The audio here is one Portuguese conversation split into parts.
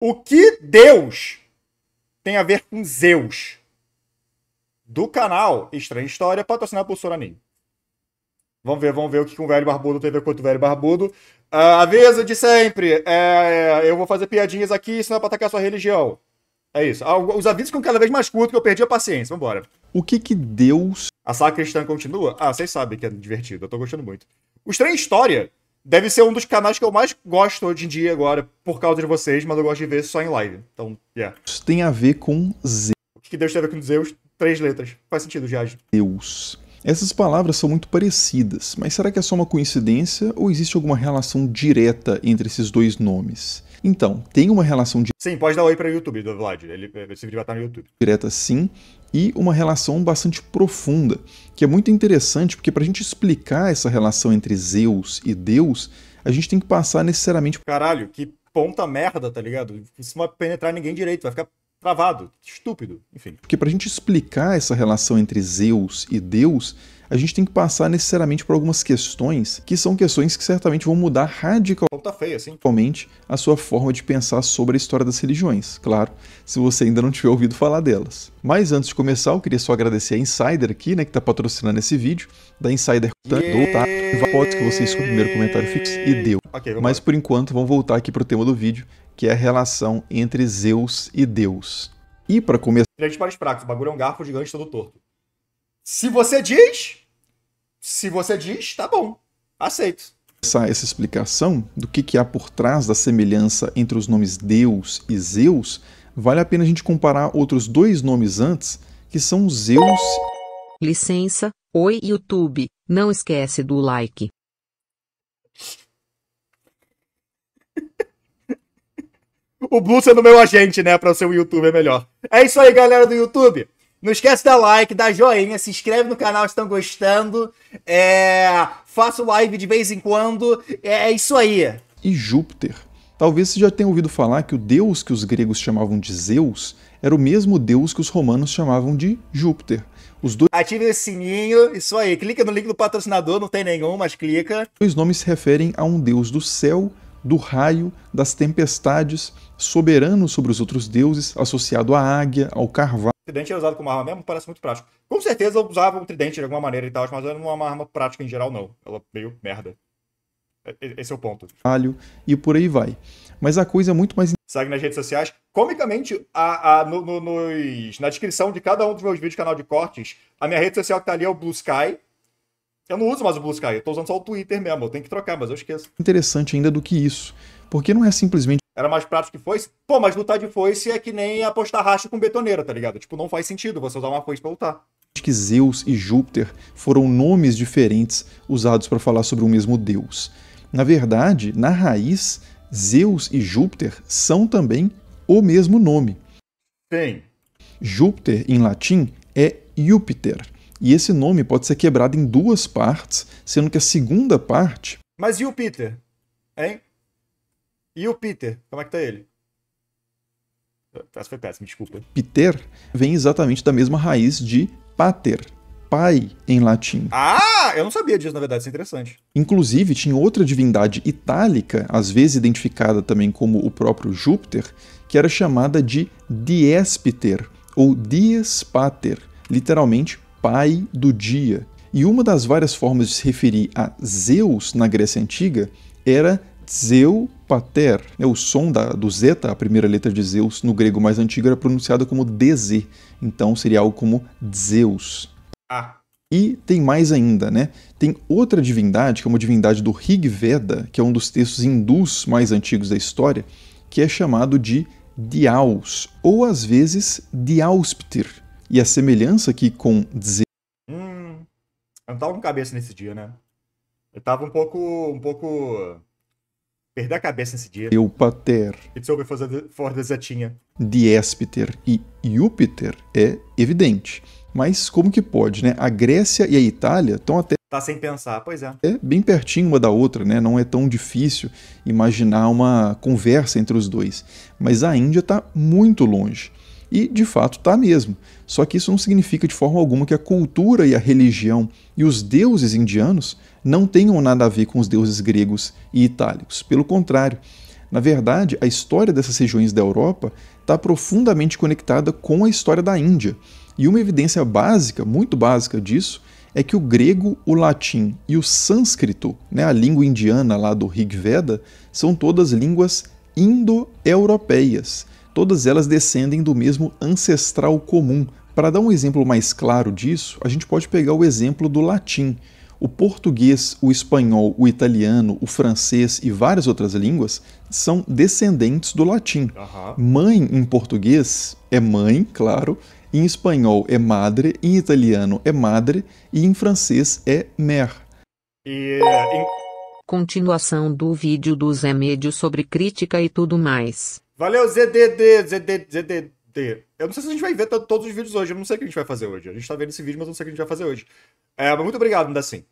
O que Deus tem a ver com Zeus? Do canal Estranha História, patrocinado por Soraninho. Vamos ver o que um velho barbudo tem a ver com outro velho barbudo. Aviso de sempre. Eu vou fazer piadinhas aqui, senão é pra atacar sua religião. É isso. Os avisos ficam cada vez mais curtos que eu perdi a paciência. Vambora. O que Deus... A saga cristã continua? Vocês sabem que é divertido. Eu tô gostando muito. O Estranha História deve ser um dos canais que eu mais gosto hoje em dia agora, por causa de vocês, mas eu gosto de ver só em live. Então, tem a ver com Zeus. O que Deus tem a ver com Zeus? 3 letras. Faz sentido, Jade. Deus. Essas palavras são muito parecidas, mas será que é só uma coincidência ou existe alguma relação direta entre esses dois nomes? Então, tem uma relação Sim, pode dar oi para o YouTube, do Vlad. Esse vídeo vai estar no YouTube. Direta, sim, e uma relação bastante profunda, que é muito interessante porque para a gente explicar essa relação entre Zeus e Deus, a gente tem que passar necessariamente... Caralho, que ponta merda, tá ligado? Isso não vai penetrar ninguém direito, vai ficar travado, estúpido, enfim. Porque para a gente explicar essa relação entre Zeus e Deus, a gente tem que passar necessariamente por algumas questões, que são questões que certamente vão mudar radicalmente a sua forma de pensar sobre a história das religiões, claro, se você ainda não tiver ouvido falar delas. Mas antes de começar, eu queria só agradecer a Insider aqui, né, que está patrocinando esse vídeo, da Insider pode que você escolha o primeiro comentário fixo e deu. Mas por enquanto, vamos voltar aqui para o tema do vídeo, que é a relação entre Zeus e Deus. E para começar... Tridente para os fracos, o bagulho é um garfo gigante todo torto. Se você diz, tá bom. Aceito. Essa explicação do que há por trás da semelhança entre os nomes Deus e Zeus, vale a pena a gente comparar outros dois nomes antes, que são Zeus... Licença, oi YouTube, não esquece do like. O Blue sendo meu agente, né, para o seu YouTube é melhor. É isso aí, galera do YouTube. Não esquece de dar like, dar joinha, se inscreve no canal se estão gostando. Faço live de vez em quando. É isso aí. E Júpiter. Talvez você já tenha ouvido falar que o deus que os gregos chamavam de Zeus era o mesmo deus que os romanos chamavam de Júpiter. Os dois... Ative esse sininho, isso aí. Clica no link do patrocinador, não tem nenhum, mas clica. Os dois nomes se referem a um deus do céu, do raio, das tempestades, soberano sobre os outros deuses, associado à águia, ao carvalho. O tridente é usado como arma mesmo, parece muito prático. Com certeza eu usava um tridente de alguma maneira e tal, mas não é uma arma prática em geral, não. Ela é meio merda. Esse é o ponto. E por aí vai. Mas a coisa é muito mais... Segue nas redes sociais. Comicamente, na descrição de cada um dos meus vídeos do canal de cortes, a minha rede social que tá ali é o Blue Sky. Eu não uso mais o Blue Sky, eu tô usando só o Twitter mesmo. Eu tenho que trocar, mas eu esqueço. Interessante ainda do que isso. Porque não é simplesmente... Era mais prático que foice? Pô, mas lutar de foice é que nem apostar racha com betoneira, tá ligado? Tipo, não faz sentido você usar uma foice pra lutar. Que Zeus e Júpiter foram nomes diferentes usados para falar sobre o mesmo deus. Na verdade, na raiz, Zeus e Júpiter são também o mesmo nome. Sim. Júpiter, em latim, é Júpiter. E esse nome pode ser quebrado em duas partes, sendo que a segunda parte... Mas e o Peter? Hein? E o Peter? Como é que tá ele? Essa foi péssima, desculpa. Peter vem exatamente da mesma raiz de pater, pai em latim. Eu não sabia disso, na verdade, isso é interessante. Inclusive, tinha outra divindade itálica, às vezes identificada também como o próprio Júpiter, que era chamada de Diespiter, ou Dies Pater, literalmente pai do dia. E uma das várias formas de se referir a Zeus na Grécia Antiga era Zeu Pater. O som do zeta, a primeira letra de Zeus, no grego mais antigo era pronunciada como DZ, então seria algo como Zeus. E tem mais ainda, né? Tem outra divindade, que é uma divindade do Rig Veda, que é um dos textos hindus mais antigos da história, que é chamado de Dyaus, ou às vezes Diausptir. E a semelhança aqui com Zeus... Eu não tava com cabeça nesse dia, né? Eu tava um pouco... Perder a cabeça nesse dia. Eupater. It's over for the Zetinha. Diespiter e Júpiter é evidente. Mas como que pode, né? A Grécia e a Itália estão até... Tá sem pensar, pois é. Bem pertinho uma da outra, né? Não é tão difícil imaginar uma conversa entre os dois. Mas a Índia está muito longe. E, de fato, está mesmo. Só que isso não significa de forma alguma que a cultura e a religião e os deuses indianos não tenham nada a ver com os deuses gregos e itálicos. Pelo contrário, Na verdade, a história dessas regiões da Europa está profundamente conectada com a história da Índia. E uma evidência básica, muito básica disso, é que o grego, o latim e o sânscrito, né, a língua indiana lá do Rig Veda, são todas línguas indo-europeias. Todas elas descendem do mesmo ancestral comum. Para dar um exemplo mais claro disso, a gente pode pegar o exemplo do latim. O português, o espanhol, o italiano, o francês e várias outras línguas são descendentes do latim. Mãe em português é mãe, claro, em espanhol é madre, em italiano é madre e em francês é mère. Continuação do vídeo do Zé Médio sobre crítica e tudo mais. Valeu, ZDD. Eu não sei se a gente vai ver todos os vídeos hoje, eu não sei o que a gente vai fazer hoje. A gente tá vendo esse vídeo, mas eu não sei o que a gente vai fazer hoje. Mas muito obrigado, ainda assim.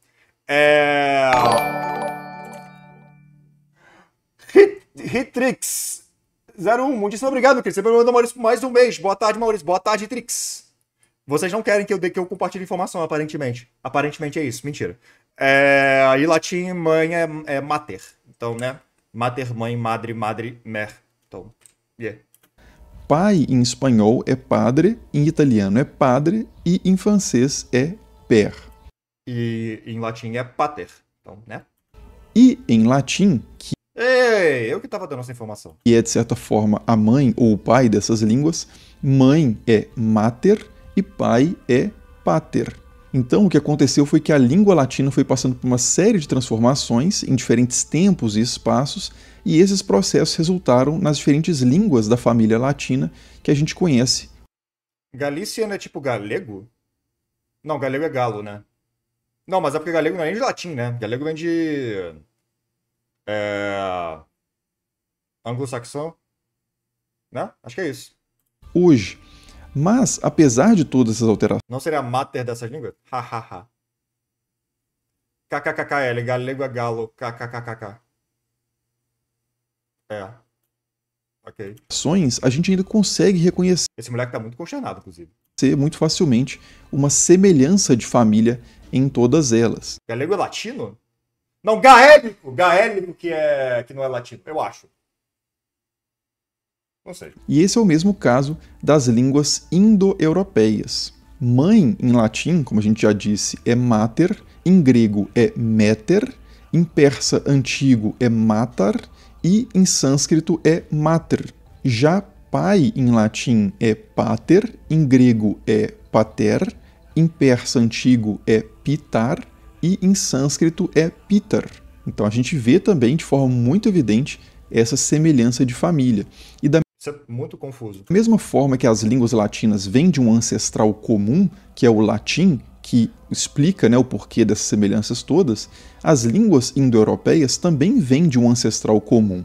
Hitrix01, muitíssimo obrigado, querido. Você me mandou, Maurício, por mais um mês. Boa tarde, Maurício. Boa tarde, Hitrix. Vocês não querem que eu compartilhe informação, aparentemente. Aparentemente é isso, mentira. E latim, mãe é mater. Então, né? Mater, mãe, madre, mère. Então, yeah. Pai em espanhol é padre, em italiano é padre e em francês é père. E em latim é pater. Então, né? E em latim, Ei, eu que estava dando essa informação. que é de certa forma a mãe ou o pai dessas línguas, mãe é mater e pai é pater. Então o que aconteceu foi que a língua latina foi passando por uma série de transformações em diferentes tempos e espaços, e esses processos resultaram nas diferentes línguas da família latina que a gente conhece. Galiciano é tipo galego? Não, galego é galo, né? Não, mas é porque galego não é nem de latim, né? Galego vem de... anglo-saxão, né? Acho que é isso. Hoje. Mas, apesar de todas essas alterações, Não seria a mater dessas línguas? Hahaha. KKKKL, galego é galo, kkkk. Ok. a gente ainda consegue reconhecer Esse moleque tá muito consternado, inclusive. muito facilmente uma semelhança de família em todas elas. Galego é latino? Não, gaélico! Gaélico que não é latino, eu acho. Não sei. E esse é o mesmo caso das línguas indo-europeias. Mãe, em latim, como a gente já disse, é mater, em grego é meter, em persa antigo é matar e em sânscrito é mater. Já pai, em latim, é pater, em grego é pater, em persa antigo é pitar e em sânscrito é pitar. Então a gente vê também de forma muito evidente essa semelhança de família. E da Isso é muito confuso. mesma forma que as línguas latinas vêm de um ancestral comum, que é o latim, que explica, né, o porquê dessas semelhanças todas, as línguas indo-europeias também vêm de um ancestral comum.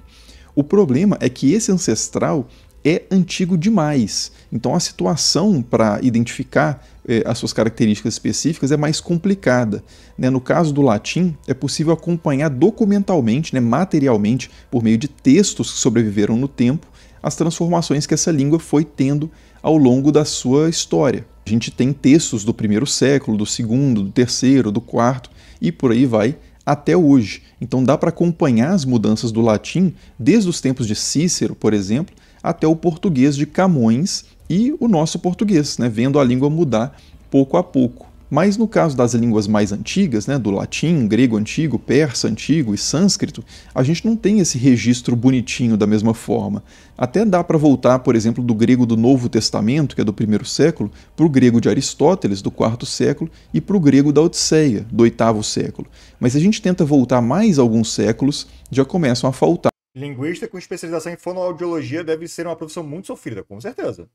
O problema é que esse ancestral é antigo demais. Então a situação para identificar as suas características específicas é mais complicada, né? No caso do latim, é possível acompanhar documentalmente, né, materialmente, por meio de textos que sobreviveram no tempo, as transformações que essa língua foi tendo ao longo da sua história. A gente tem textos do primeiro século, do segundo, do terceiro, do quarto e por aí vai até hoje. Então dá para acompanhar as mudanças do latim desde os tempos de Cícero, por exemplo, até o português de Camões e o nosso português, né, vendo a língua mudar pouco a pouco. Mas no caso das línguas mais antigas, né, do latim, grego antigo, persa antigo e sânscrito, a gente não tem esse registro bonitinho da mesma forma. Até dá para voltar, por exemplo, do grego do Novo Testamento, que é do primeiro século, para o grego de Aristóteles, do quarto século, e para o grego da Odisseia, do oitavo século. Mas se a gente tenta voltar mais alguns séculos, já começam a faltar Linguista com especialização em fonoaudiologia deve ser uma profissão muito sofrida, com certeza.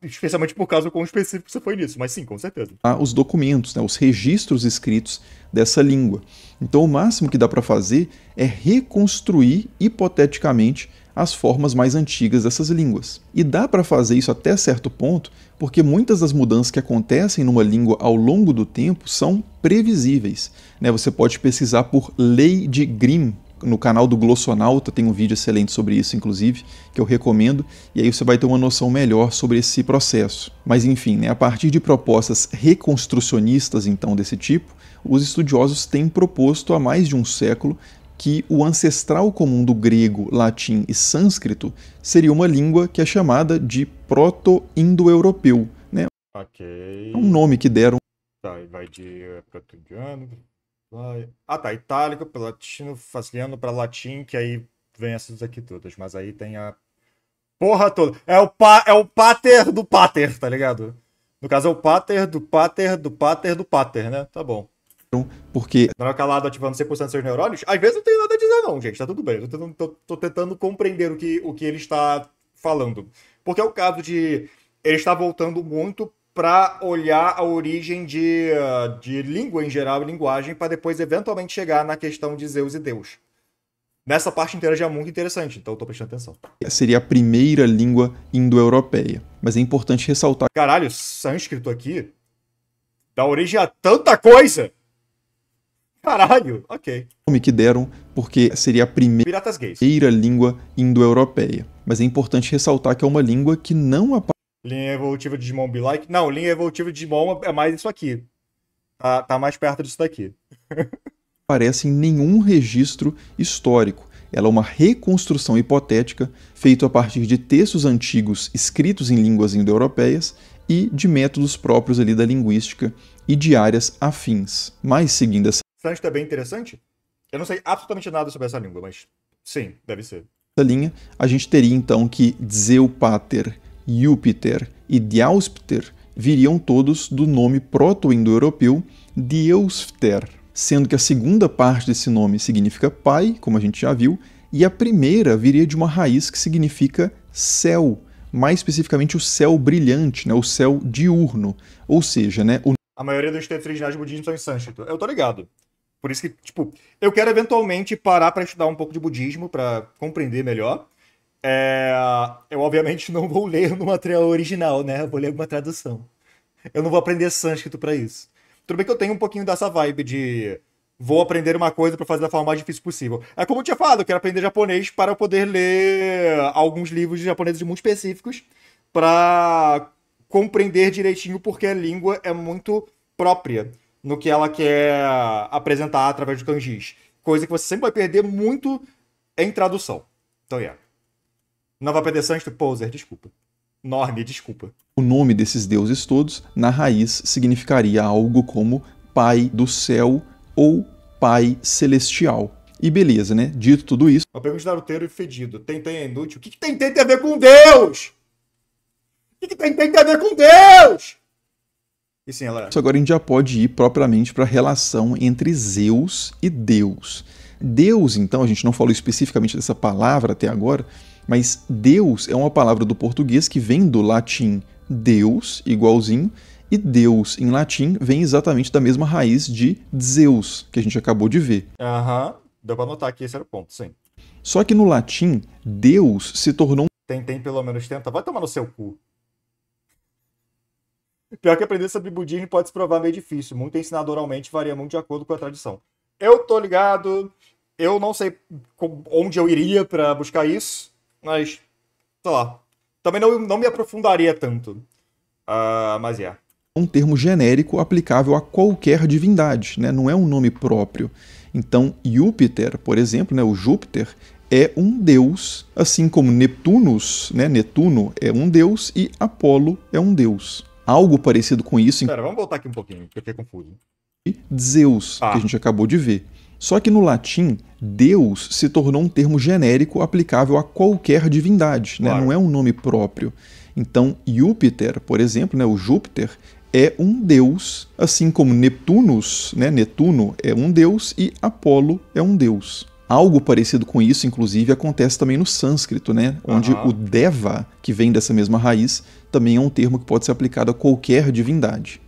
Especialmente por causa do quão específico você foi nisso, mas sim, com certeza. os documentos, né, os registros escritos dessa língua. Então o máximo que dá para fazer é reconstruir, hipoteticamente, as formas mais antigas dessas línguas. E dá para fazer isso até certo ponto, porque muitas das mudanças que acontecem numa língua ao longo do tempo são previsíveis, né? Você pode pesquisar por Lei de Grimm. No canal do Glossonauta tem um vídeo excelente sobre isso, inclusive, que eu recomendo, e aí você vai ter uma noção melhor sobre esse processo. Mas enfim, né, a partir de propostas reconstrucionistas, então, desse tipo, os estudiosos têm proposto há mais de um século que o ancestral comum do grego, latim e sânscrito seria uma língua que é chamada de proto-indo-europeu, né? Ok. É um nome que deram. Tá, e vai de proto-indiano. Ah, tá. Itálico para latino, faciliano para latim, que aí vem essas aqui todas. Mas aí tem a porra toda. É o pater do pater, tá ligado? No caso é o pater do pater do pater do pater, né? Tá bom. Porque Não é calado ativando 100% dos seus neurônios? Às vezes não tenho nada a dizer não, gente. Tá tudo bem. Tô tentando compreender o que ele está falando. Porque é o caso de... Ele está voltando muito para olhar a origem de língua em geral e linguagem para depois eventualmente chegar na questão de Zeus e Deus. Nessa parte inteira já é muito interessante, então eu tô prestando atenção. seria a primeira língua indo-europeia. Mas é importante ressaltar Caralho, sânscrito aqui dá origem a tanta coisa! Caralho, ok. o nome que deram porque seria a Piratas gays. primeira língua indo-europeia. Mas é importante ressaltar que é uma língua que não Linha evolutiva de Digimon Be Like? Não, linha evolutiva de Digimon é mais isso aqui. Tá mais perto disso daqui. aparece em nenhum registro histórico. Ela é uma reconstrução hipotética feita a partir de textos antigos escritos em línguas indo-europeias e de métodos próprios ali da linguística e de áreas afins. Mas seguindo essa Sânscrito é bem interessante. Eu não sei absolutamente nada sobre essa língua, mas sim, deve ser. linha, a gente teria então que Zeupater, Júpiter e Diauspter viriam todos do nome proto-indo-europeu Dieusfter, sendo que a segunda parte desse nome significa pai, como a gente já viu, e a primeira viria de uma raiz que significa céu, mais especificamente o céu brilhante, né, o céu diurno, ou seja, né, A maioria dos textos originais do budismo são em sânscrito. Eu tô ligado. Por isso que, tipo, eu quero eventualmente parar pra estudar um pouco de budismo pra compreender melhor. Eu, obviamente, não vou ler no material original, né? Eu vou ler uma tradução. Eu não vou aprender sânscrito pra isso. Tudo bem que eu tenho um pouquinho dessa vibe de vou aprender uma coisa pra fazer da forma mais difícil possível. É como eu tinha falado, eu quero aprender japonês para eu poder ler alguns livros de japoneses muito específicos pra compreender direitinho porque a língua é muito própria no que ela quer apresentar através de kanjis. Coisa que você sempre vai perder muito em tradução. Então, não vai perder sânscrito? Poser, desculpa. Norme, desculpa. o nome desses deuses todos, na raiz, significaria algo como Pai do Céu ou Pai Celestial. E beleza, né? Dito tudo isso, Uma pergunta de naruteiro e fedido. Tentem é inútil. O que Tentem tem a ver com Deus? O que Tentem tem a ver com Deus? E sim, ela é. agora a gente já pode ir propriamente para a relação entre Zeus e Deus. Deus, então, a gente não falou especificamente dessa palavra até agora, mas Deus é uma palavra do português que vem do latim Deus, igualzinho, e Deus em latim vem exatamente da mesma raiz de Zeus, que a gente acabou de ver. Aham. Deu pra notar aqui, esse era o ponto, sim. Só que no latim, Deus se tornou Tentem pelo menos tenta. Vai tomar no seu cu. Pior que aprender sobre budismo pode se provar meio difícil. Muito ensinado oralmente varia muito de acordo com a tradição. Eu tô ligado. Eu não sei onde eu iria pra buscar isso. Mas, sei lá. Também não me aprofundaria tanto. Mas um termo genérico aplicável a qualquer divindade, né? Não é um nome próprio. Então, Júpiter, por exemplo, né, o Júpiter, é um deus, assim como Neptunus, né? Netuno é um deus e Apolo é um deus. Algo parecido com isso em Pera, vamos voltar aqui um pouquinho, que eu fiquei confuso. Zeus, que a gente acabou de ver. Só que no latim, Deus se tornou um termo genérico aplicável a qualquer divindade, né? Claro. Não é um nome próprio. Então, Júpiter, por exemplo, né, o Júpiter, é um deus, assim como Neptunus, né, Netuno é um deus e Apolo é um deus. Algo parecido com isso, inclusive, acontece também no sânscrito, né, onde o Deva, que vem dessa mesma raiz, também é um termo que pode ser aplicado a qualquer divindade.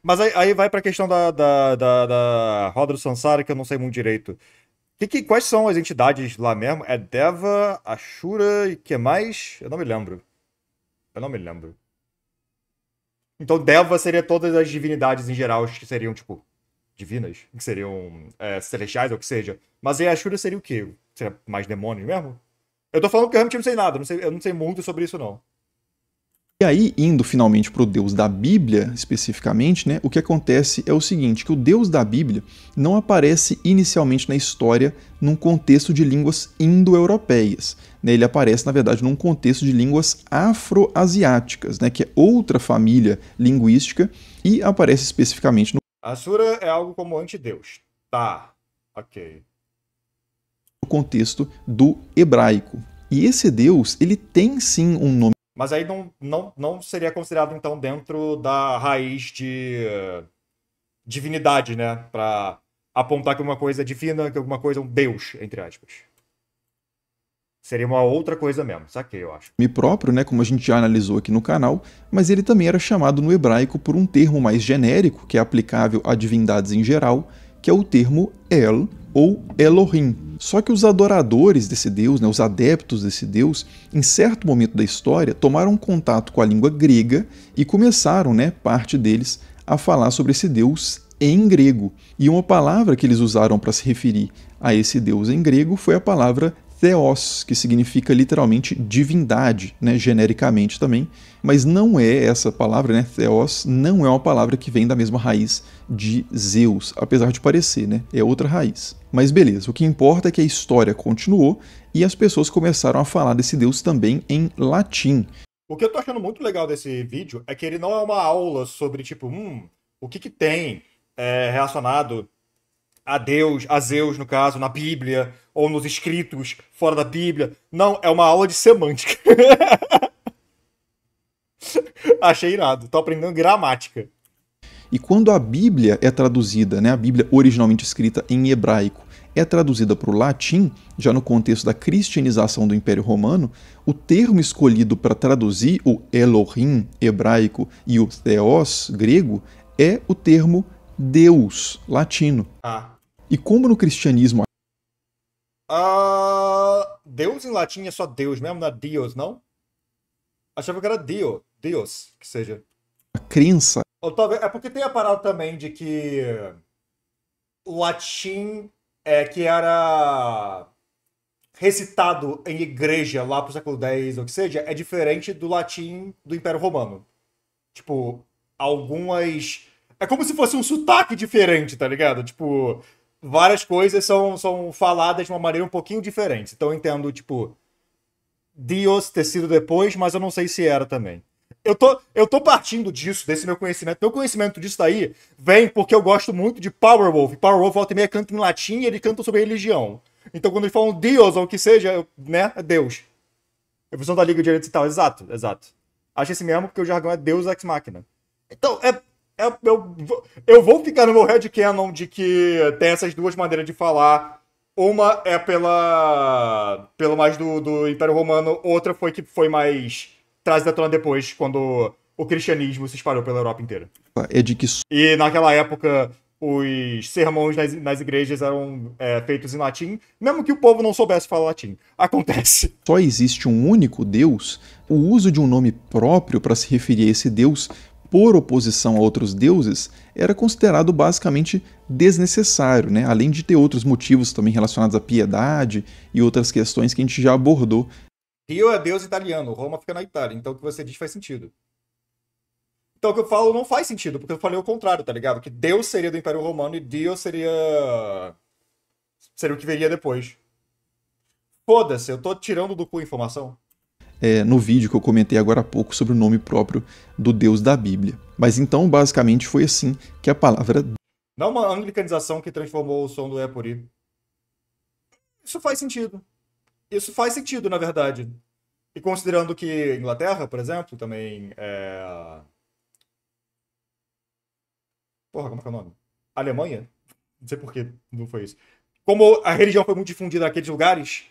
Mas aí vai pra questão da roda do Sansara, que eu não sei muito direito. Quais são as entidades lá mesmo? É Deva, Ashura e que mais? Eu não me lembro. Então Deva seria todas as divindades em geral que seriam, tipo, divinas? Que seriam celestiais ou o que seja. Mas aí Ashura seria o quê? Seria mais demônios mesmo? Eu tô falando que eu realmente não sei nada. Eu não sei muito sobre isso, não. E aí, indo finalmente para o Deus da Bíblia, especificamente, né, o que acontece é o seguinte, que o Deus da Bíblia não aparece inicialmente na história num contexto de línguas indo-europeias. Né, ele aparece, na verdade, num contexto de línguas afro-asiáticas, né, que é outra família linguística, e aparece especificamente no Asura é algo como antideus. Tá, ok. contexto do hebraico. E esse Deus, ele tem sim um nome. Mas aí não seria considerado, então, dentro da raiz de divinidade, né? Pra apontar que alguma coisa é divina, que alguma coisa é um deus, entre aspas. Seria uma outra coisa mesmo, saquei, eu acho. Nome próprio, né, como a gente já analisou aqui no canal, mas ele também era chamado no hebraico por um termo mais genérico, que é aplicável a divindades em geral, que é o termo El ou Elohim. Só que os adoradores desse deus, né, os adeptos desse deus, em certo momento da história, tomaram contato com a língua grega e começaram, né, parte deles, a falar sobre esse deus em grego. E uma palavra que eles usaram para se referir a esse deus em grego foi a palavra Theos, que significa literalmente divindade, né, genericamente também, mas não é essa palavra, né, Theos, não é uma palavra que vem da mesma raiz de Zeus, apesar de parecer, né, é outra raiz. Mas beleza, o que importa é que a história continuou e as pessoas começaram a falar desse deus também em latim. O que eu tô achando muito legal desse vídeo é que ele não é uma aula sobre, tipo, o que tem relacionado a Deus, a Zeus, no caso, na Bíblia, ou nos escritos fora da Bíblia. Não, é uma aula de semântica. Achei irado. Tô aprendendo gramática. E quando a Bíblia é traduzida, né, a Bíblia originalmente escrita em hebraico, é traduzida para o latim, já no contexto da cristianização do Império Romano, o termo escolhido para traduzir o Elohim hebraico e o Theos grego é o termo Deus latino. E como no cristianismo... Deus em latim é só Deus mesmo, não é Dios, não? Achava que era Dios, que seja. A crença... Ou talvez, é porque tem a parada também de que o latim que era recitado em igreja lá pro século X, ou que seja, é diferente do latim do Império Romano. Tipo, algumas... É como se fosse um sotaque diferente, tá ligado? Tipo, várias coisas são faladas de uma maneira um pouquinho diferente. Então eu entendo, tipo, Dios ter sido depois, mas eu não sei se era também. Eu tô partindo disso, desse meu conhecimento. Meu conhecimento disso daí vem porque eu gosto muito de Powerwolf. Powerwolf volta e meia canta em latim e ele canta sobre religião. Então quando eles falam Dios ou o que seja, né, é Deus. Evolução da Liga de Direitos e tal, exato. Acho esse mesmo porque o jargão é Deus Ex Machina. Então, eu vou ficar no meu headcanon de que tem essas duas maneiras de falar. Uma é pelo mais do Império Romano, outra foi que foi mais trazida à tona depois, quando o cristianismo se espalhou pela Europa inteira. É de que... E naquela época, os sermões nas igrejas eram feitos em latim, mesmo que o povo não soubesse falar latim. Acontece. Só existe um único Deus, o uso de um nome próprio para se referir a esse Deus, por oposição a outros deuses, era considerado basicamente desnecessário, né? Além de ter outros motivos também relacionados à piedade e outras questões que a gente já abordou. Rio é deus italiano, Roma fica na Itália, então o que você diz faz sentido. Então o que eu falo não faz sentido, porque eu falei o contrário, tá ligado? Que Deus seria do Império Romano e Deus seria o que viria depois. Foda-se, eu tô tirando do cu a informação. No vídeo que eu comentei agora há pouco sobre o nome próprio do Deus da Bíblia. Mas então, basicamente, foi assim que a palavra... Não uma anglicanização que transformou o som do E por I. Isso faz sentido. Isso faz sentido, na verdade. E considerando que Inglaterra, por exemplo, também é... Porra, como é que é o nome? Alemanha? Não sei por que não foi isso. Como a religião foi muito difundida naqueles lugares,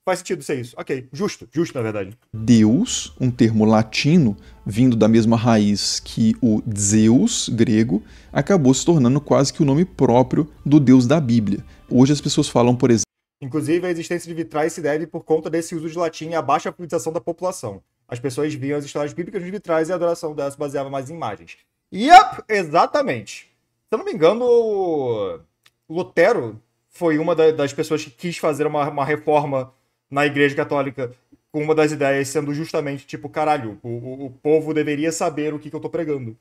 faz sentido ser isso. Ok, justo na verdade. Deus, um termo latino, vindo da mesma raiz que o Zeus grego, acabou se tornando quase que o nome próprio do Deus da Bíblia. Hoje as pessoas falam, por exemplo... Inclusive, a existência de vitrais se deve por conta desse uso de latim e a baixa alfabetização da população. As pessoas viam as histórias bíblicas nos vitrais e a adoração delas se baseava mais em imagens. Yep, exatamente. Se eu não me engano, Lutero foi uma das pessoas que quis fazer uma reforma na Igreja Católica com uma das ideias sendo justamente, tipo, caralho, o povo deveria saber o que eu tô pregando.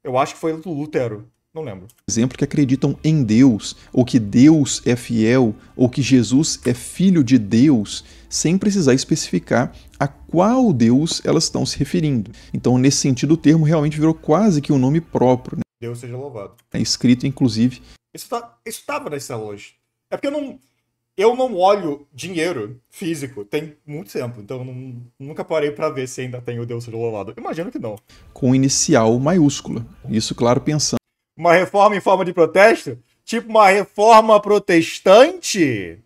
Eu acho que foi Lutero, não lembro. Exemplo, que acreditam em Deus, ou que Deus é fiel, ou que Jesus é filho de Deus, sem precisar especificar a qual Deus elas estão se referindo. Então, nesse sentido, o termo realmente virou quase que um nome próprio, né? Deus seja louvado. É escrito, inclusive... Isso tava nas células. É porque eu não olho dinheiro físico tem muito tempo, então eu nunca parei pra ver se ainda tem o Deus seja louvado. Imagino que não. Com inicial maiúscula. Isso, claro, pensando... Uma reforma em forma de protesto? Tipo uma reforma protestante?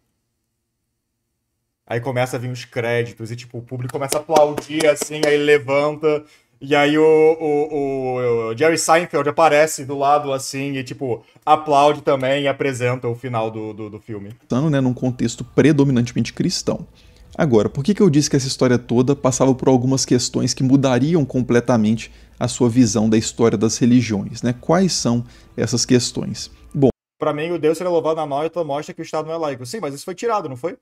Aí começa a vir os créditos e tipo, o público começa a aplaudir assim, aí levanta. E aí o Jerry Seinfeld aparece do lado assim e tipo, aplaude também e apresenta o final do filme. Né, num contexto predominantemente cristão. Agora, por que eu disse que essa história toda passava por algumas questões que mudariam completamente a sua visão da história das religiões, né? Quais são essas questões? Bom, pra mim, o Deus ser louvado na nota mostra que o Estado não é laico. Sim, mas isso foi tirado, não foi?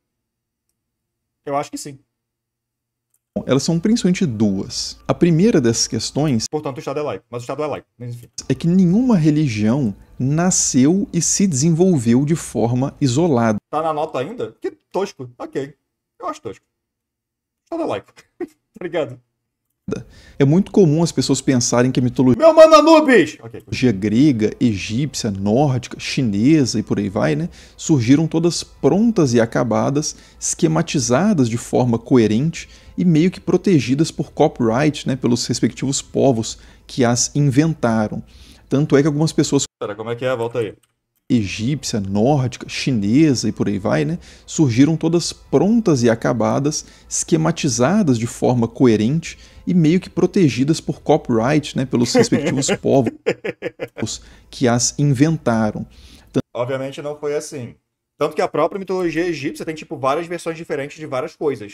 Eu acho que sim. Elas são principalmente duas. A primeira dessas questões... Portanto, o Estado é laico. Mas o Estado é laico. Mas, enfim. É que nenhuma religião nasceu e se desenvolveu de forma isolada. Tá na nota ainda? Que tosco. Ok. Eu acho tosco. O Estado é laico. Obrigado. É muito comum as pessoas pensarem que a mitologia... Meu mano Anubis! Okay. Grega, egípcia, nórdica, chinesa e por aí vai, né? Surgiram todas prontas e acabadas, esquematizadas de forma coerente e meio que protegidas por copyright, né? Pelos respectivos povos que as inventaram. Tanto é que algumas pessoas... Pera, como é que é? Volta aí. Egípcia, nórdica, chinesa e por aí vai, né? Surgiram todas prontas e acabadas, esquematizadas de forma coerente e meio que protegidas por copyright, né? Pelos respectivos povos que as inventaram. Obviamente não foi assim. Tanto que a própria mitologia egípcia tem, tipo, várias versões diferentes de várias coisas.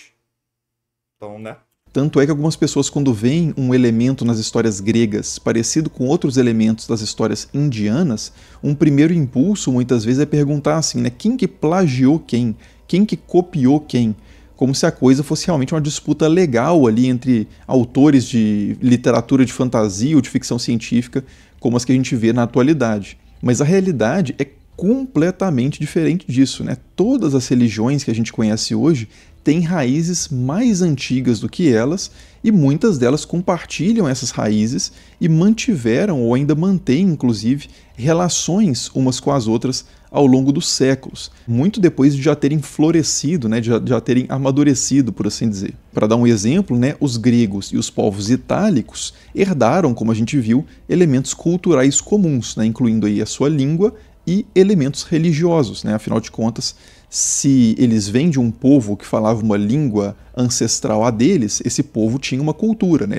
Então, né? Tanto é que algumas pessoas, quando veem um elemento nas histórias gregas parecido com outros elementos das histórias indianas, um primeiro impulso muitas vezes é perguntar assim, né? Quem que plagiou quem? Quem que copiou quem? Como se a coisa fosse realmente uma disputa legal ali entre autores de literatura de fantasia ou de ficção científica, como as que a gente vê na atualidade. Mas a realidade é completamente diferente disso, né? Todas as religiões que a gente conhece hoje têm raízes mais antigas do que elas e muitas delas compartilham essas raízes e mantiveram ou ainda mantêm, inclusive, relações umas com as outras ao longo dos séculos, muito depois de já terem florescido, né, de já terem amadurecido, por assim dizer. Para dar um exemplo, né, os gregos e os povos itálicos herdaram, como a gente viu, elementos culturais comuns, né, incluindo aí a sua língua e elementos religiosos, né? Afinal de contas, se eles vêm de um povo que falava uma língua ancestral a deles, esse povo tinha uma cultura, né?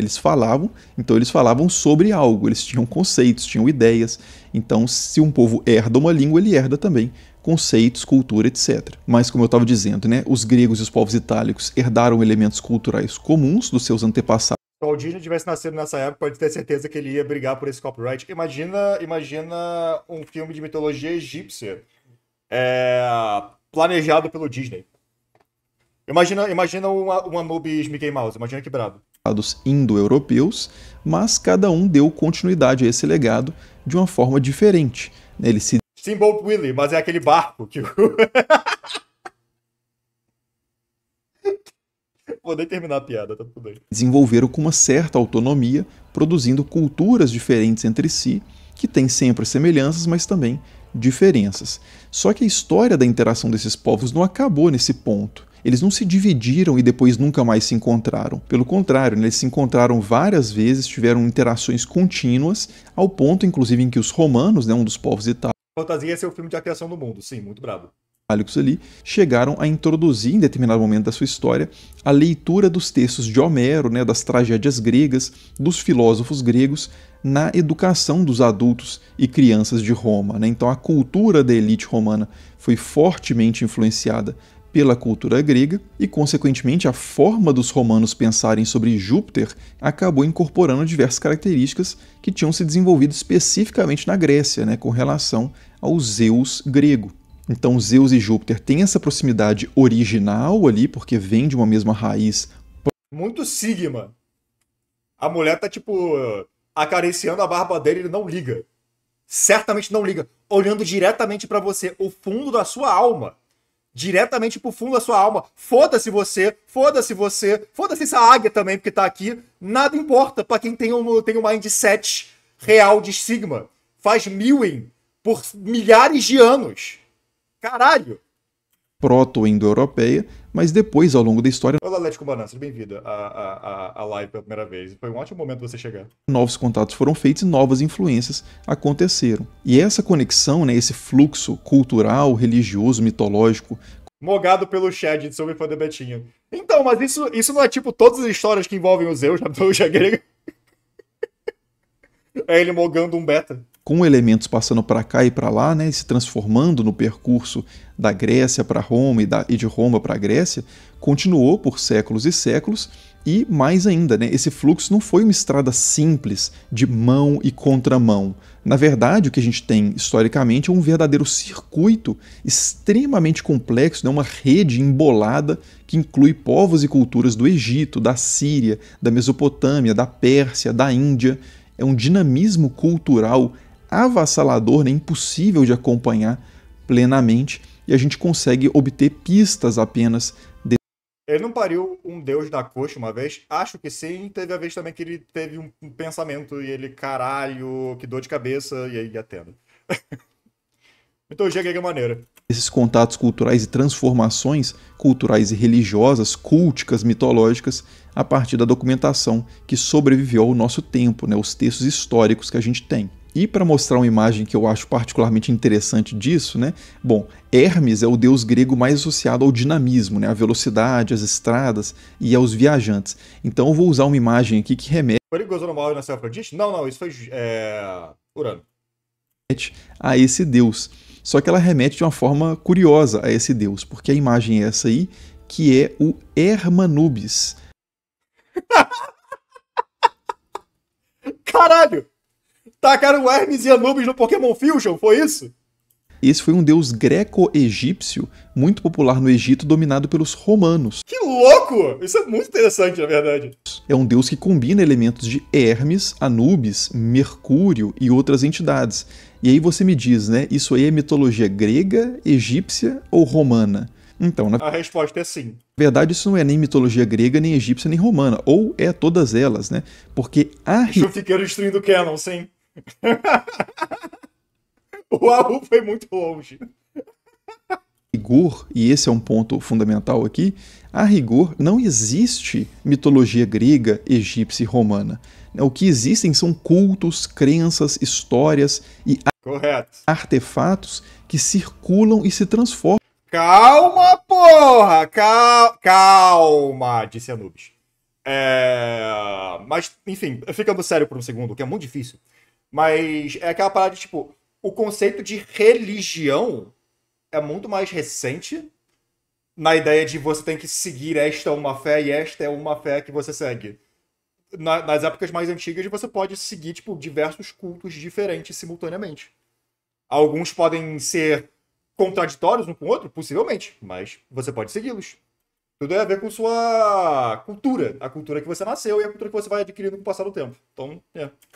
Então eles falavam sobre algo, eles tinham conceitos, tinham ideias. Então, se um povo herda uma língua, ele herda também conceitos, cultura, etc. Mas, como eu estava dizendo, né, os gregos e os povos itálicos herdaram elementos culturais comuns dos seus antepassados. Se o Disney tivesse nascido nessa época, pode ter certeza que ele ia brigar por esse copyright. Imagina um filme de mitologia egípcia planejado pelo Disney. Imagina um Anubis Mickey Mouse. Imagina que brabo. Indo-europeus, mas cada um deu continuidade a esse legado de uma forma diferente. Ele se... Steamboat Willie, mas é aquele barco que... Vou nem terminar a piada, tá tudo bem. Desenvolveram com uma certa autonomia, produzindo culturas diferentes entre si, que têm sempre semelhanças, mas também diferenças. Só que a história da interação desses povos não acabou nesse ponto. Eles não se dividiram e depois nunca mais se encontraram. Pelo contrário, eles se encontraram várias vezes, tiveram interações contínuas, ao ponto, inclusive, em que os romanos, né, um dos povos itálicos, Fantasia é ser o filme de A Criação do Mundo, sim, muito brabo. Ali, chegaram a introduzir, em determinado momento da sua história, a leitura dos textos de Homero, né, das tragédias gregas, dos filósofos gregos, na educação dos adultos e crianças de Roma, né? Então a cultura da elite romana foi fortemente influenciada pela cultura grega e, consequentemente, a forma dos romanos pensarem sobre Júpiter acabou incorporando diversas características que tinham se desenvolvido especificamente na Grécia, né, com relação ao Zeus grego. Então Zeus e Júpiter têm essa proximidade original ali, porque vem de uma mesma raiz. Muito Sigma. A mulher tá, tipo, acariciando a barba dele e ele não liga. Certamente não liga. Olhando diretamente pra você, o fundo da sua alma. Diretamente pro fundo da sua alma. Foda-se você, foda-se você, foda-se essa águia também, porque tá aqui. Nada importa pra quem tem um mindset real de Sigma. Faz Mewing por milhares de anos. Caralho. Proto-indo-europeia, mas depois, ao longo da história, Olá, Atlético Banana, seja bem-vindo à live pela primeira vez. Foi um ótimo momento você chegar. novos contatos foram feitos e novas influências aconteceram. E essa conexão, né, esse fluxo cultural, religioso, mitológico, Mogado pelo chat de Super Fã de Betinho. Então, mas isso não é tipo todas as histórias que envolvem o Zeus na mitologia grega? É ele mogando um beta. com elementos passando para cá e para lá, né, se transformando no percurso da Grécia para Roma e de Roma para a Grécia, continuou por séculos e séculos. E mais ainda, né, esse fluxo não foi uma estrada simples de mão e contramão. Na verdade, o que a gente tem historicamente é um verdadeiro circuito extremamente complexo, né, uma rede embolada que inclui povos e culturas do Egito, da Síria, da Mesopotâmia, da Pérsia, da Índia. É um dinamismo cultural avassalador, né, impossível de acompanhar plenamente, e a gente consegue obter pistas apenas. Ele não pariu um deus da coxa uma vez? Acho que sim. Teve a vez também que ele teve um pensamento e ele, caralho, que dor de cabeça, e aí atendo. Mitologia grega é maneira. Esses contatos culturais e transformações culturais e religiosas, culticas, mitológicas, a partir da documentação que sobreviveu ao nosso tempo, né, os textos históricos que a gente tem. E para mostrar uma imagem que eu acho particularmente interessante disso, né? Bom, Hermes é o deus grego mais associado ao dinamismo, né? À velocidade, às estradas e aos viajantes. Então eu vou usar uma imagem aqui que remete Foi ele que gozou no mal e nasceu Afrodite? Não, isso foi Urano. a esse deus. Só que ela remete de uma forma curiosa a esse deus, porque a imagem é essa aí, que é o Hermanubis. Caralho! Tacaram o Hermes e Anubis no Pokémon Fusion, foi isso? Esse foi um deus greco-egípcio muito popular no Egito, dominado pelos romanos. Que louco! Isso é muito interessante, na verdade. É um deus que combina elementos de Hermes, Anubis, Mercúrio e outras entidades. E aí você me diz, né? Isso aí é mitologia grega, egípcia ou romana? Então, na A resposta é sim. verdade, isso não é nem mitologia grega, nem egípcia, nem romana. Ou é todas elas, né? Porque a Chufiqueiro destruindo o Canon, sim. O Ahu foi muito longe. rigor, e esse é um ponto fundamental aqui, a rigor não existe mitologia grega, egípcia e romana. O que existem são cultos, crenças, histórias e Correto. artefatos que circulam e se transformam. Calma, porra! Calma, disse Anubis. Mas, enfim, ficando sério por um segundo, que é muito difícil. Mas é aquela parada de, tipo, o conceito de religião é muito mais recente na ideia de você tem que seguir esta uma fé e esta é uma fé que você segue. Nas épocas mais antigas você pode seguir, tipo, diversos cultos diferentes simultaneamente. Alguns podem ser contraditórios um com o outro, possivelmente, mas você pode segui-los. Tudo tem a ver com sua cultura, a cultura que você nasceu e a cultura que você vai adquirindo com o passar do tempo. Então,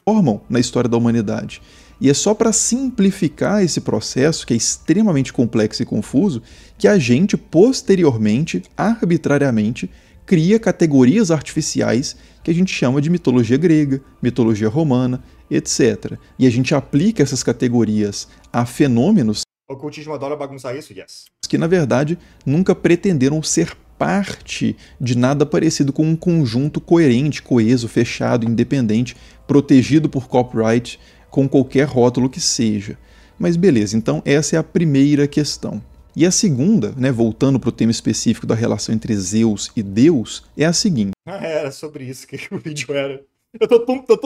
Formam na história da humanidade. E é só para simplificar esse processo, que é extremamente complexo e confuso, que a gente, posteriormente, arbitrariamente, cria categorias artificiais que a gente chama de mitologia grega, mitologia romana, etc. E a gente aplica essas categorias a fenômenos o cultismo adora bagunçar isso? Yes. que, na verdade, nunca pretenderam ser parte de nada parecido com um conjunto coerente, coeso, fechado, independente, protegido por copyright, com qualquer rótulo que seja. Mas beleza, então essa é a primeira questão. E a segunda, né, voltando para o tema específico da relação entre Zeus e Deus, é a seguinte. Era sobre isso que o vídeo era. Eu tô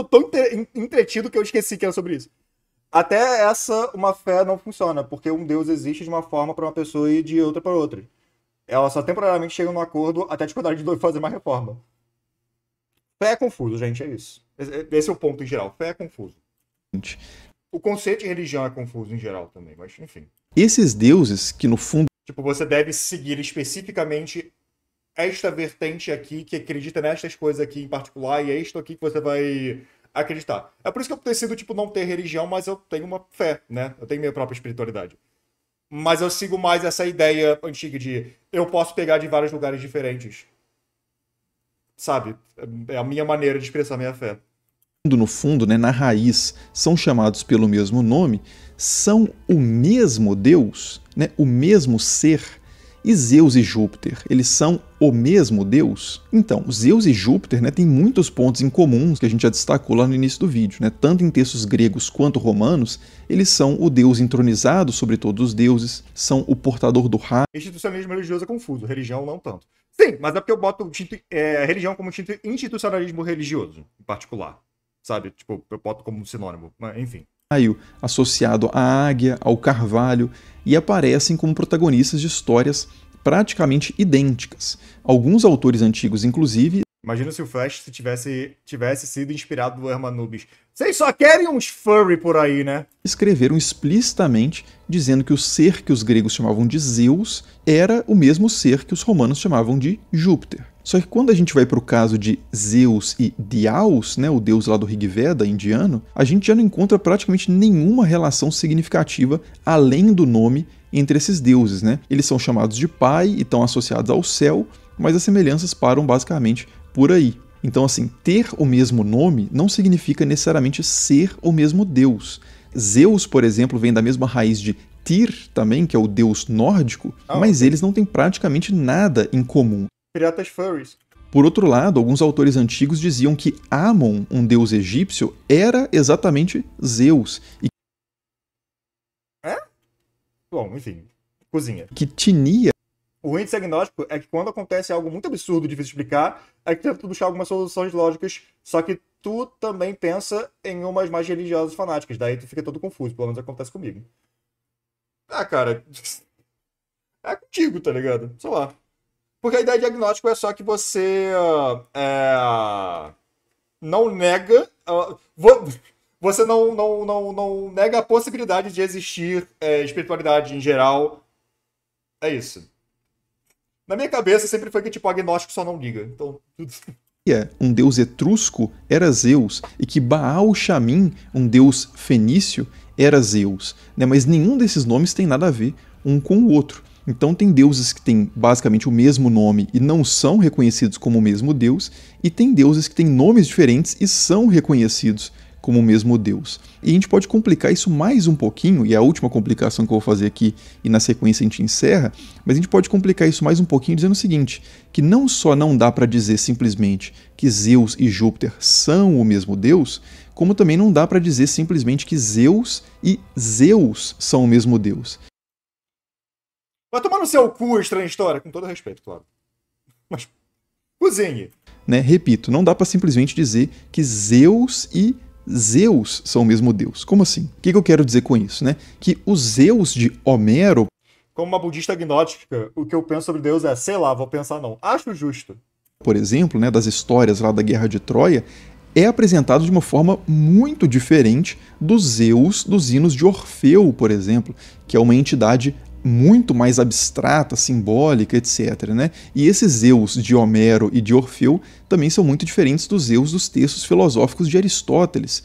tão entretido que eu esqueci que era sobre isso. Até essa, uma fé não funciona, porque um Deus existe de uma forma para uma pessoa e de outra para outra. Ela só temporariamente chega num acordo até discordar de dois fazer mais reforma. Fé é confuso, gente, é isso. Esse é o ponto em geral. Fé é confuso. O conceito de religião é confuso em geral também, mas enfim. Esses deuses, que no fundo Tipo, você deve seguir especificamente esta vertente aqui, que acredita nestas coisas aqui em particular, e é isto aqui que você vai acreditar. É por isso que eu decido, tipo, não ter religião, mas eu tenho uma fé, né? Eu tenho minha própria espiritualidade. Mas eu sigo mais essa ideia antiga de eu posso pegar de vários lugares diferentes. Sabe? É a minha maneira de expressar minha fé. no fundo, né, na raiz, são chamados pelo mesmo nome, são o mesmo Deus, né, o mesmo ser. E Zeus e Júpiter, eles são o mesmo Deus? Então, Zeus e Júpiter, né, têm muitos pontos em comum que a gente já destacou lá no início do vídeo. Né? Tanto em textos gregos quanto romanos, eles são o Deus entronizado sobre todos os deuses, são o portador do raio. Institucionalismo religioso é confuso, religião não tanto. Sim, mas é porque eu boto religião como institucionalismo religioso, em particular. Sabe? Tipo, eu boto como sinônimo, mas enfim. Associado à águia, ao carvalho, e aparecem como protagonistas de histórias praticamente idênticas. Alguns autores antigos, inclusive... Imagina se o Flash tivesse sido inspirado no Hermanubis. Vocês só querem uns furry por aí, né? Escreveram explicitamente dizendo que o ser que os gregos chamavam de Zeus era o mesmo ser que os romanos chamavam de Júpiter. Só que quando a gente vai para o caso de Zeus e Diaos, né, o deus lá do Rig Veda indiano, a gente já não encontra praticamente nenhuma relação significativa além do nome entre esses deuses. Né? Eles são chamados de pai e estão associados ao céu, mas as semelhanças param basicamente por aí. Então, assim, ter o mesmo nome não significa necessariamente ser o mesmo deus. Zeus, por exemplo, vem da mesma raiz de Tyr também, que é o deus nórdico, mas eles não têm praticamente nada em comum. Piratas furries. Por outro lado, alguns autores antigos diziam que Amon, um deus egípcio, era exatamente Zeus. E Bom, enfim, cozinha. que Tinia... O ruim de ser agnóstico é que quando acontece algo muito absurdo, difícil de explicar, é que tenta buscar algumas soluções lógicas, só que tu também pensa em umas mais religiosas fanáticas, daí tu fica todo confuso, pelo menos acontece comigo. Ah, cara, é contigo, tá ligado? Sei lá. Porque a ideia de agnóstico é só que você não nega... você não nega a possibilidade de existir espiritualidade em geral. É isso. Na minha cabeça sempre foi que tipo agnóstico só não liga. Então, um deus etrusco, era Zeus, e que Baal Shamim, um deus fenício, era Zeus. Né? Mas nenhum desses nomes tem nada a ver um com o outro. Então tem deuses que têm basicamente o mesmo nome e não são reconhecidos como o mesmo deus, e tem deuses que têm nomes diferentes e são reconhecidos como o mesmo deus. E a gente pode complicar isso mais um pouquinho, e é a última complicação que eu vou fazer aqui, e na sequência a gente encerra, mas a gente pode complicar isso mais um pouquinho dizendo o seguinte, que não só não dá para dizer simplesmente que Zeus e Júpiter são o mesmo deus, como também não dá para dizer simplesmente que Zeus e Zeus são o mesmo deus. Vai tomar no seu cu, estranha história, com todo respeito, claro. Mas cozinhe. Né? Repito, não dá para simplesmente dizer que Zeus e Zeus são o mesmo deus. Como assim? O que eu quero dizer com isso? Né? Que o Zeus de Homero... Como uma budista agnóstica, o que eu penso sobre Deus é, sei lá, vou pensar não. Acho justo. Por exemplo, né, das histórias lá da Guerra de Troia, é apresentado de uma forma muito diferente do Zeus dos hinos de Orfeu, por exemplo, que é uma entidade muito mais abstrata, simbólica, etc. Né? E esses Zeus de Homero e de Orfeu também são muito diferentes dos Zeus dos textos filosóficos de Aristóteles.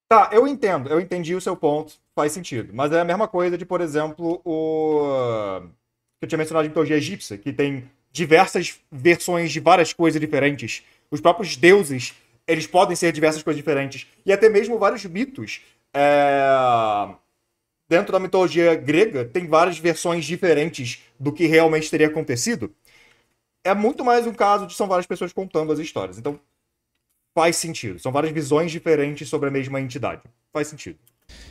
Tá, eu entendi o seu ponto, faz sentido. Mas é a mesma coisa de, por exemplo, o que eu tinha mencionado de mitologia egípcia, que tem diversas versões de várias coisas diferentes. Os próprios deuses, eles podem ser diversas coisas diferentes. E até mesmo vários mitos. Dentro da mitologia grega, tem várias versões diferentes do que realmente teria acontecido. É muito mais um caso de são várias pessoas contando as histórias. Então, faz sentido. São várias visões diferentes sobre a mesma entidade. Faz sentido.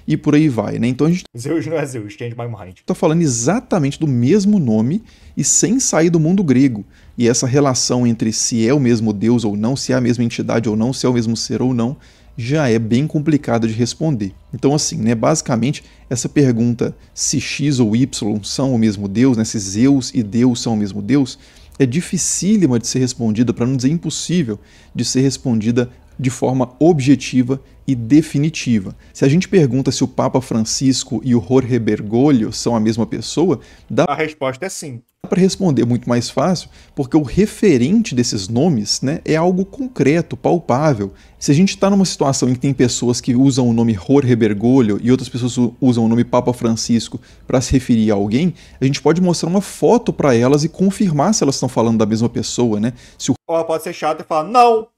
E por aí vai, né? Então a gente... Zeus não é Zeus, change my mind. Tá falando exatamente do mesmo nome e sem sair do mundo grego. E essa relação entre se é o mesmo deus ou não, se é a mesma entidade ou não, se é o mesmo ser ou não, já é bem complicado de responder. Então assim, né, basicamente, essa pergunta se X ou Y são o mesmo Deus, né, se Zeus e Deus são o mesmo Deus, é dificílima de ser respondida, para não dizer impossível, de ser respondida de forma objetiva e definitiva. Se a gente pergunta se o Papa Francisco e o Jorge Bergoglio são a mesma pessoa, dá A resposta é sim. para responder muito mais fácil, porque o referente desses nomes, né, é algo concreto, palpável. Se a gente está numa situação em que tem pessoas que usam o nome Jorge Bergoglio e outras pessoas usam o nome Papa Francisco para se referir a alguém, a gente pode mostrar uma foto para elas e confirmar se elas estão falando da mesma pessoa, né? Se o Ou ela pode ser chata e falar, não!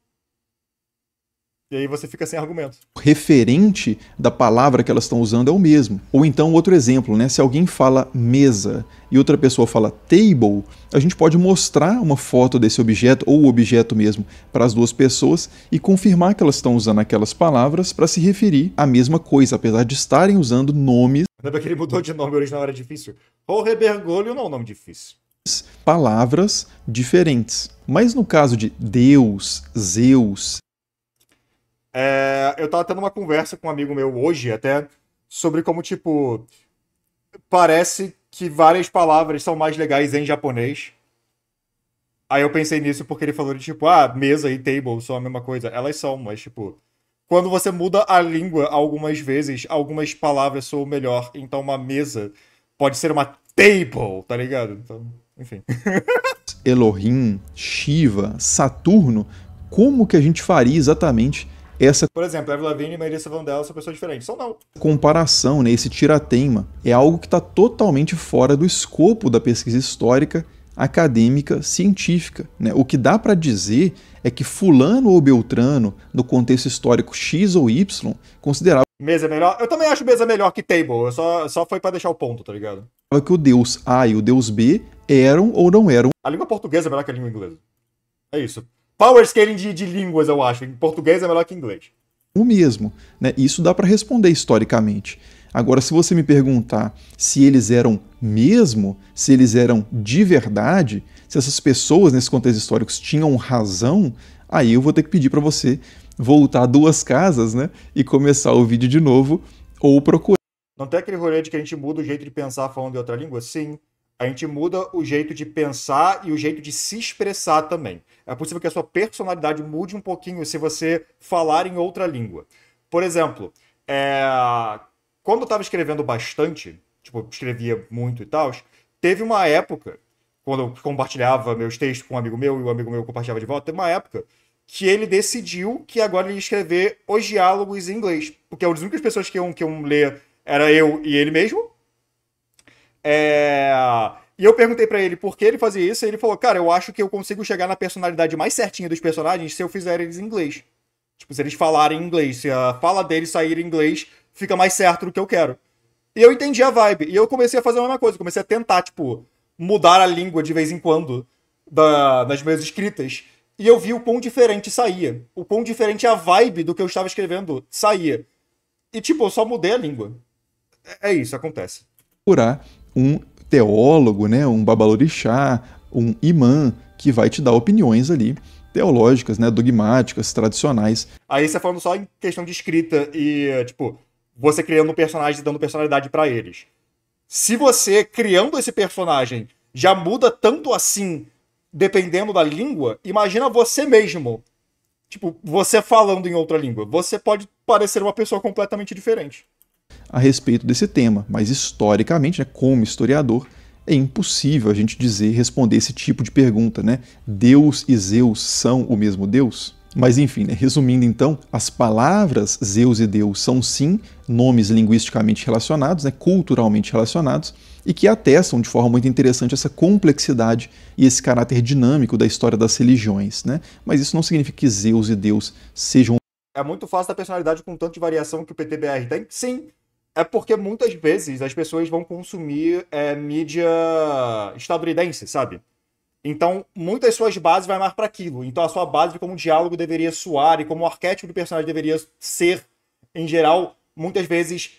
E aí você fica sem argumento. referente da palavra que elas estão usando é o mesmo. Ou então, outro exemplo, né? Se alguém fala mesa e outra pessoa fala table, a gente pode mostrar uma foto desse objeto, ou o objeto mesmo, para as duas pessoas e confirmar que elas estão usando aquelas palavras para se referir à mesma coisa, apesar de estarem usando nomes, Lembra que ele mudou de nome, o original era difícil? Jorge Bergoglio não é um nome difícil. palavras diferentes. Mas no caso de Deus, Zeus, Eu tava tendo uma conversa com um amigo meu hoje, até, sobre como, tipo, parece que várias palavras são mais legais em japonês. Aí eu pensei nisso porque ele falou de, tipo, mesa e table são a mesma coisa. Elas são, mas, tipo, quando você muda a língua algumas vezes, algumas palavras soam melhor. Então uma mesa pode ser uma table, tá ligado? Então, enfim. Elohim, Shiva, Saturno, como que a gente faria exatamente essa Por exemplo, Avril Lavigne e Melissa Van Dell são pessoas diferentes. São não. comparação, né, esse tirateima? É algo que está totalmente fora do escopo da pesquisa histórica, acadêmica, científica, né? O que dá para dizer é que fulano ou beltrano, no contexto histórico X ou Y, considerava Mesa é melhor? Eu também acho mesa melhor que table. Eu só foi pra deixar o ponto, tá ligado? que o deus A e o deus B eram ou não eram A língua portuguesa é melhor que a língua inglesa. É isso. Power scaling de línguas, eu acho. Em português é melhor que em inglês. o mesmo, né? Isso dá para responder historicamente. Agora, se você me perguntar se eles eram mesmo, se eles eram de verdade, se essas pessoas nesses contextos históricos tinham razão, aí eu vou ter que pedir para você voltar 2 casas, né, e começar o vídeo de novo ou procurar Não tem aquele rolê de que a gente muda o jeito de pensar falando em outra língua? Sim. A gente muda o jeito de pensar e o jeito de se expressar também. É possível que a sua personalidade mude um pouquinho se você falar em outra língua. Por exemplo, quando eu estava escrevendo bastante, tipo, escrevia muito e tal, teve uma época, quando eu compartilhava meus textos com um amigo meu e o amigo meu compartilhava de volta, teve uma época que ele decidiu que agora ele ia escrever os diálogos em inglês. Porque as únicas pessoas que iam ler era eu e ele mesmo. E eu perguntei pra ele por que ele fazia isso, e ele falou, cara, eu acho que eu consigo chegar na personalidade mais certinha dos personagens se eu fizer eles em inglês. Tipo, se eles falarem inglês, se a fala deles sair em inglês, fica mais certo do que eu quero. E eu entendi a vibe, e eu comecei a fazer a mesma coisa, comecei a tentar, tipo, mudar a língua de vez em quando nas minhas escritas, e eu vi o quão diferente saía. O quão diferente a vibe do que eu estava escrevendo saía. E, tipo, eu só mudei a língua. É isso, acontece. um teólogo, né, um babalorixá, um imã, que vai te dar opiniões ali teológicas, né, dogmáticas, tradicionais. Aí você falando só em questão de escrita e, tipo, você criando um personagem e dando personalidade pra eles. Se você, criando esse personagem, já muda tanto assim, dependendo da língua, imagina você mesmo. Tipo, você falando em outra língua. Você pode parecer uma pessoa completamente diferente. A respeito desse tema, mas historicamente, né, como historiador, é impossível a gente responder esse tipo de pergunta, né? Deus e Zeus são o mesmo Deus? Mas enfim, né, resumindo então, as palavras Zeus e Deus são sim nomes linguisticamente relacionados, né, culturalmente relacionados, e que atestam de forma muito interessante essa complexidade e esse caráter dinâmico da história das religiões, né? Mas isso não significa que Zeus e Deus sejam... É muito fácil da personalidade com tanto de variação que o PTBR tem? Sim. É porque muitas vezes as pessoas vão consumir mídia estadunidense, sabe? Então, muitas suas bases vai mais para aquilo. Então, a sua base de como o diálogo deveria soar e como o arquétipo do personagem deveria ser, em geral, muitas vezes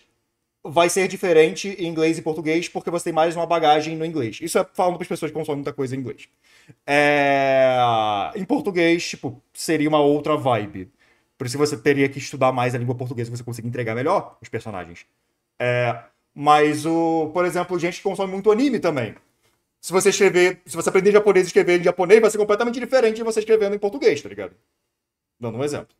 vai ser diferente em inglês e português porque você tem mais uma bagagem no inglês. Isso é falando para as pessoas que consomem muita coisa em inglês. Em português, tipo, seria uma outra vibe. Por isso você teria que estudar mais a língua portuguesa para você conseguir entregar melhor os personagens. Mas, por exemplo, gente que consome muito anime também. Se você aprender japonês e escrever em japonês, vai ser completamente diferente de você escrevendo em português, tá ligado? Dando um exemplo.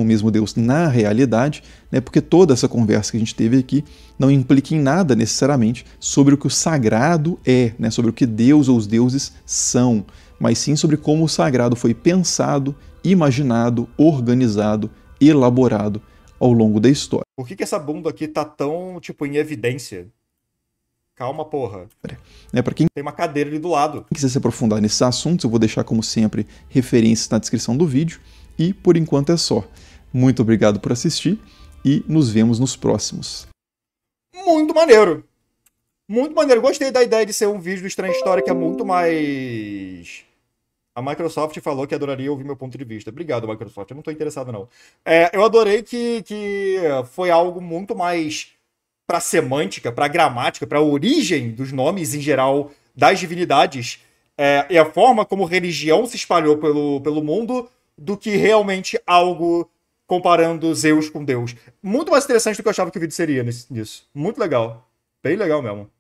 o mesmo Deus na realidade, né, porque toda essa conversa que a gente teve aqui não implica em nada necessariamente sobre o que o sagrado é, né, sobre o que Deus ou os deuses são, mas sim sobre como o sagrado foi pensado, imaginado, organizado, elaborado ao longo da história. Por que essa bunda aqui tá tão, tipo, em evidência? Calma, porra. Para quem tem uma cadeira ali do lado. quiser se aprofundar nesses assuntos, eu vou deixar, como sempre, referências na descrição do vídeo. E, por enquanto, é só. Muito obrigado por assistir e nos vemos nos próximos. Muito maneiro. Muito maneiro. Gostei da ideia de ser um vídeo do Estranha História que é muito mais... A Microsoft falou que adoraria ouvir meu ponto de vista. Obrigado, Microsoft. Eu não tô interessado, não. Eu adorei que foi algo muito mais pra semântica, pra gramática, pra origem dos nomes em geral das divindades e a forma como religião se espalhou pelo mundo do que realmente algo comparando Zeus com Deus. Muito mais interessante do que eu achava que o vídeo seria nisso. Muito legal. Bem legal mesmo.